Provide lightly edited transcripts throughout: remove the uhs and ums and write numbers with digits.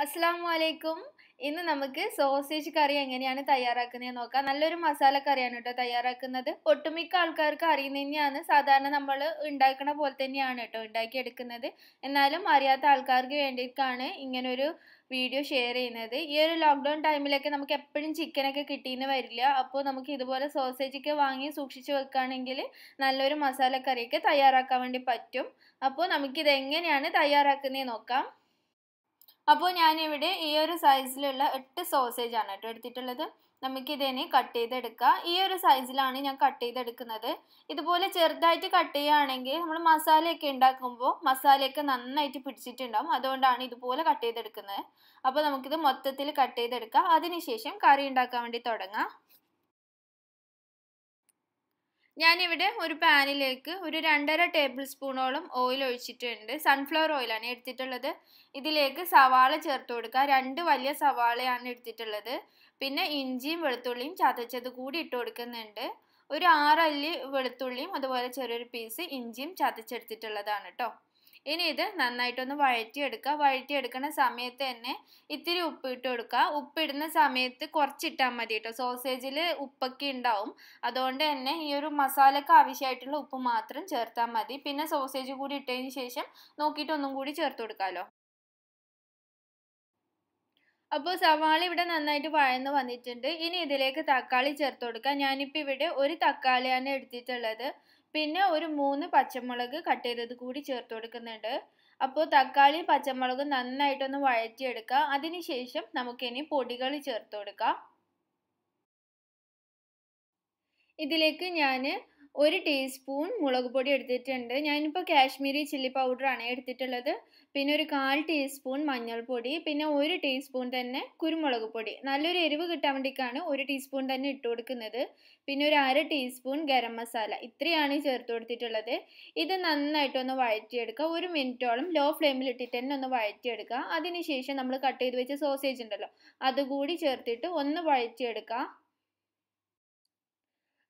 അസ്സലാമുഅലൈക്കും. ഇന്ന് നമുക്ക് സോസേജ് കറി എങ്ങനെയാണ് തയ്യാറാക്കുന്നത് നോക്കാം. നല്ലൊരു മസാല കറിയാണ് കേട്ടോ തയ്യാറാക്കുന്നത്. ഒട്ടുമിക്ക ആൾക്കാർക്ക് അറിയുന്നത് തന്നെയാണ്. സാധാരണ നമ്മൾ ഉണ്ടാക്കുന്ന പോലെ തന്നെയാണ് കേട്ടോ ഉണ്ടാക്കിയെടുക്കുന്നത്. എന്നാലും അറിയാത്ത ആൾക്കാർക്ക് വേണ്ടിയിട്ടാണ് ഇങ്ങനൊരു വീഡിയോ ഷെയർ ചെയ്യുന്നത്. ഈ ഒരു ലോക്ക്ഡൗൺ ടൈമിലൊക്കെ നമുക്ക് എപ്പോഴും ചിക്കനൊക്കെ കിട്ടിയെന്ന് വരില്ല. അപ്പോൾ നമുക്ക് ഇതുപോലെ സോസേജൊക്കെ വാങ്ങി സൂക്ഷിച്ച് വെക്കുകയാണെങ്കിൽ നല്ലൊരു മസാല കറിയൊക്കെ തയ്യാറാക്കാൻ വേണ്ടി പറ്റും. അപ്പോൾ നമുക്കിത് എങ്ങനെയാണ് തയ്യാറാക്കുന്നത് നോക്കാം. അപ്പോൾ ഞാനിവിടെ ഈ ഒരു സൈസിലുള്ള 8 സോസേജ് ആണ് കേട്ടോ എടുത്തിട്ടുള്ളത്. നമുക്കിതിനെ കട്ട് ചെയ്തെടുക്കാം. ഈ ഒരു സൈസിലാണ് ഞാൻ കട്ട് ചെയ്തെടുക്കുന്നത്. ഇതുപോലെ ചെറുതായിട്ട് കട്ട് ചെയ്യുകയാണെങ്കിൽ നമ്മൾ മസാലയൊക്കെ ഉണ്ടാക്കുമ്പോൾ മസാലയൊക്കെ നന്നായിട്ട് പിടിച്ചിട്ടുണ്ടാവും. അതുകൊണ്ടാണ് ഇതുപോലെ കട്ട് ചെയ്തെടുക്കുന്നത്. അപ്പോൾ നമുക്കിത് മൊത്തത്തിൽ കട്ട് ചെയ്തെടുക്കാം. അതിനുശേഷം കറി ഉണ്ടാക്കാൻ വേണ്ടി തുടങ്ങാം. ഞാനിവിടെ ഒരു പാനിലേക്ക് ഒരു 2.5 ടേബിൾ സ്പൂണോളം ഓയിൽ ഒഴിച്ചിട്ടുണ്ട്. സൺഫ്ലവർ ഓയിലാണ് എടുത്തിട്ടുള്ളത്. ഇതിലേക്ക് സവാള ചേർത്ത് കൊടുക്കുക. 2 വലിയ സവാളയാണ് എടുത്തിട്ടുള്ളത്. പിന്നെ ഇഞ്ചിയും വെളുത്തുള്ളിയും ചതച്ചത് കൂടി ഇട്ട് കൊടുക്കുന്നുണ്ട്. ഒരു 6 അല്ലി വെളുത്തുള്ളിയും അതുപോലെ ചെറിയൊരു പീസ് ഇഞ്ചിയും ചതച്ചെടുത്തിട്ടുള്ളതാണ് കേട്ടോ. ഇനി ഇത് നന്നായിട്ടൊന്ന് വഴറ്റിയെടുക്കുക. വഴറ്റിയെടുക്കുന്ന സമയത്ത് തന്നെ ഇത്തിരി ഉപ്പ് ഇട്ട് കൊടുക്കുക. ഉപ്പിടുന്ന സമയത്ത് കുറച്ചിട്ടാൽ മതി കേട്ടോ. സോസേജിൽ ഉപ്പൊക്കെ ഉണ്ടാവും. അതുകൊണ്ട് തന്നെ ഈ ഒരു മസാലയ്ക്ക് ആവശ്യമായിട്ടുള്ള ഉപ്പ് മാത്രം ചേർത്താൽ മതി. പിന്നെ സോസേജ് കൂടി ഇട്ടതിന് ശേഷം നോക്കിയിട്ട് ഒന്നും കൂടി ചേർത്ത് കൊടുക്കാമല്ലോ. അപ്പോൾ സവാള ഇവിടെ നന്നായിട്ട് വഴന്ന് വന്നിട്ടുണ്ട്. ഇനി ഇതിലേക്ക് തക്കാളി ചേർത്ത് കൊടുക്കുക. ഞാനിപ്പോൾ ഇവിടെ ഒരു തക്കാളിയാണ് എടുത്തിട്ടുള്ളത്. പിന്നെ ഒരു 3 പച്ചമുളക് കട്ട് ചെയ്തത് കൂടി ചേർത്ത് കൊടുക്കുന്നുണ്ട്. അപ്പോൾ തക്കാളി പച്ചമുളക് നന്നായിട്ടൊന്ന് വഴറ്റിയെടുക്കുക. അതിനുശേഷം നമുക്കിനി പൊടികൾ ചേർത്ത് കൊടുക്കാം. ഇതിലേക്ക് ഞാൻ 1 ടീസ്പൂൺ മുളക് പൊടി എടുത്തിട്ടുണ്ട്. ഞാനിപ്പോൾ കാശ്മീരി ചില്ലി പൗഡറാണ് എടുത്തിട്ടുള്ളത്. പിന്നെ ഒരു 1/4 ടീസ്പൂൺ മഞ്ഞൾപ്പൊടി, പിന്നെ 1 ടീസ്പൂൺ തന്നെ കുരുമുളക് പൊടി. നല്ലൊരു എരിവ് കിട്ടാൻ വേണ്ടിയിട്ടാണ് 1 ടീസ്പൂൺ തന്നെ ഇട്ട് കൊടുക്കുന്നത്. പിന്നെ ഒരു 1/2 ടീസ്പൂൺ ഗരം മസാല. ഇത്രയാണ് ചേർത്ത് കൊടുത്തിട്ടുള്ളത്. ഇത് നന്നായിട്ടൊന്ന് വഴറ്റിയെടുക്കുക. 1 മിനിറ്റോളം ലോ ഫ്ലെയിമിൽ ഇട്ടിട്ട് തന്നെ ഒന്ന് വഴറ്റിയെടുക്കുക. അതിനുശേഷം നമ്മൾ കട്ട് ചെയ്ത് വെച്ച സോസേജ് ഉണ്ടല്ലോ, അതുകൂടി ചേർത്തിട്ട് ഒന്ന് വഴറ്റിയെടുക്കുക.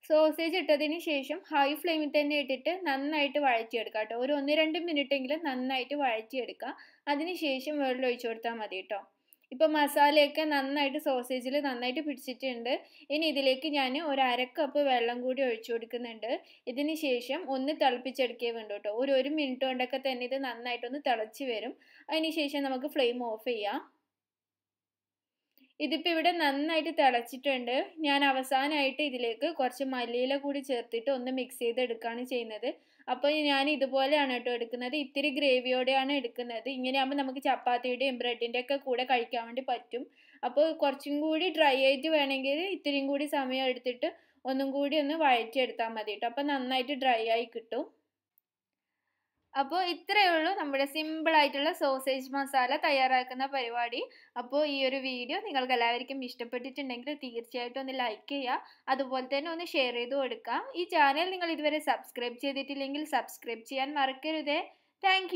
സോസേജ് ഇട്ടതിന് ശേഷം ഹൈ ഫ്ലെയിമിൽ തന്നെ ഇട്ടിട്ട് നന്നായിട്ട് വഴറ്റിയെടുക്കുക കേട്ടോ. ഒരു 1-2 മിനിറ്റെങ്കിലും നന്നായിട്ട് വഴറ്റിയെടുക്കുക. അതിനുശേഷം വെള്ളം ഒഴിച്ചു കൊടുത്താൽ മതി കേട്ടോ. ഇപ്പോൾ മസാലയൊക്കെ നന്നായിട്ട് സോസേജിൽ നന്നായിട്ട് പിടിച്ചിട്ടുണ്ട്. ഇനി ഇതിലേക്ക് ഞാൻ ഒരു 1/2 കപ്പ് വെള്ളം കൂടി ഒഴിച്ചു കൊടുക്കുന്നുണ്ട്. ഇതിന് ശേഷം ഒന്ന് തിളപ്പിച്ചെടുക്കേ വേണ്ടു കേട്ടോ. ഒരു 1 മിനിറ്റ് കൊണ്ടൊക്കെ തന്നെ ഇത് നന്നായിട്ടൊന്ന് തിളച്ച് വരും. അതിന് ശേഷം നമുക്ക് ഫ്ലെയിം ഓഫ് ചെയ്യാം. ഇതിപ്പോൾ ഇവിടെ നന്നായിട്ട് തിളച്ചിട്ടുണ്ട്. ഞാൻ അവസാനമായിട്ട് ഇതിലേക്ക് കുറച്ച് മല്ലിയില കൂടി ചേർത്തിട്ട് ഒന്ന് മിക്സ് ചെയ്തെടുക്കുകയാണ് ചെയ്യുന്നത്. അപ്പോൾ ഞാൻ ഇതുപോലെയാണ് കേട്ടോ എടുക്കുന്നത്. ഇത്തിരി ഗ്രേവിയോടെയാണ് എടുക്കുന്നത്. ഇങ്ങനെയാകുമ്പോൾ നമുക്ക് ചപ്പാത്തിയുടെയും ബ്രെഡിൻ്റെ ഒക്കെ കൂടെ കഴിക്കാൻ വേണ്ടി പറ്റും. അപ്പോൾ കുറച്ചും കൂടി ഡ്രൈ ആയിട്ട് വേണമെങ്കിൽ ഇത്തിരിയും കൂടി സമയം എടുത്തിട്ട് ഒന്നും കൂടി ഒന്ന് വഴറ്റിയെടുത്താൽ മതി കേട്ടോ. അപ്പോൾ നന്നായിട്ട് ഡ്രൈ ആയി കിട്ടും. അപ്പോൾ ഇത്രയേ ഉള്ളൂ നമ്മുടെ സിമ്പിളായിട്ടുള്ള സോസേജ് മസാല തയ്യാറാക്കുന്ന പരിപാടി. അപ്പോൾ ഈ ഒരു വീഡിയോ നിങ്ങൾക്ക് എല്ലാവർക്കും ഇഷ്ടപ്പെട്ടിട്ടുണ്ടെങ്കിൽ തീർച്ചയായിട്ടും ഒന്ന് ലൈക്ക് ചെയ്യുക. അതുപോലെ തന്നെ ഒന്ന് ഷെയർ ചെയ്ത് കൊടുക്കുക. ഈ ചാനൽ നിങ്ങൾ ഇതുവരെ സബ്സ്ക്രൈബ് ചെയ്തിട്ടില്ലെങ്കിൽ സബ്സ്ക്രൈബ് ചെയ്യാൻ മറക്കരുതേ. താങ്ക്